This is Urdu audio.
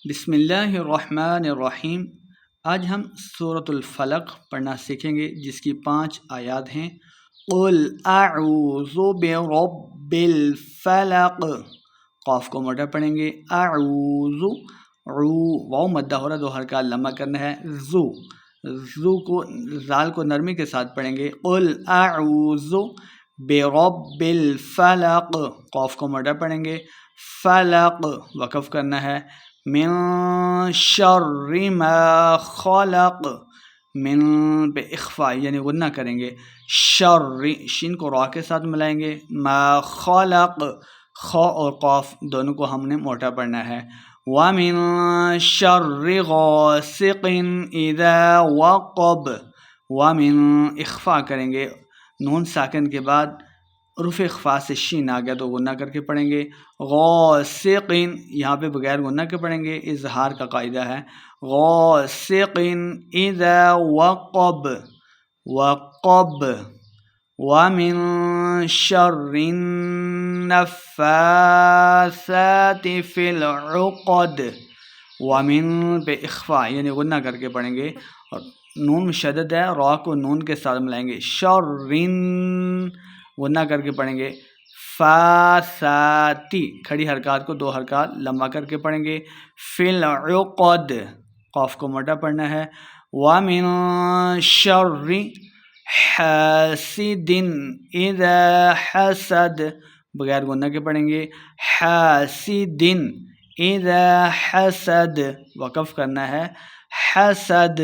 بسم اللہ الرحمن الرحیم۔ آج ہم سورۃ الفلق پڑھنا سیکھیں گے، جس کی 5 آیات ہیں۔ قل اعوذ برب الفلق، قاف کو موٹا پڑھیں گے، اعوذ، واو مدہ ہو رہا، 2 حرکات لمبا کرنا ہے، زو کو، زال کو نرمی کے ساتھ پڑھیں گے۔ قل اعوذ برب الفلق، قاف کو موٹا پڑھیں گے، فلق وقف کرنا ہے، من شر ما خلق، من پہ اخفا یعنی غنہ کریں گے، شر شین کو را کے ساتھ ملائیں گے، ما خلق، خا اور قاف دونوں کو ہم نے موٹا پڑھنا ہے، ومن شر غاسق اذا وقب، ومن اخفا کریں گے، نون ساکن کے بعد رفع اخفا سے شین آ گیا تو غنہ کر کے پڑھیں گے، غاسق یہاں پہ بغیر غنہ کے پڑھیں گے، اظہار کا قاعدہ ہے، غاسق اذا وقب، وقب، ومن شر النفاثات فی العقد، ومن پہ اخفا یعنی غنہ کر کے پڑھیں گے، اور نون مشدد ہے، را کو نون کے ساتھ ملائیں گے، شرن غنہ کر کے پڑھیں گے، فاساتی کھڑی حرکات کو 2 حرکات لمبا کر کے پڑھیں گے، فی العقد قاف کو موٹا پڑھنا ہے، ومن شر حاسد اذا حسد بغیر غنہ کے پڑھیں گے، حاسد اذا حسد وقف کرنا ہے، حسد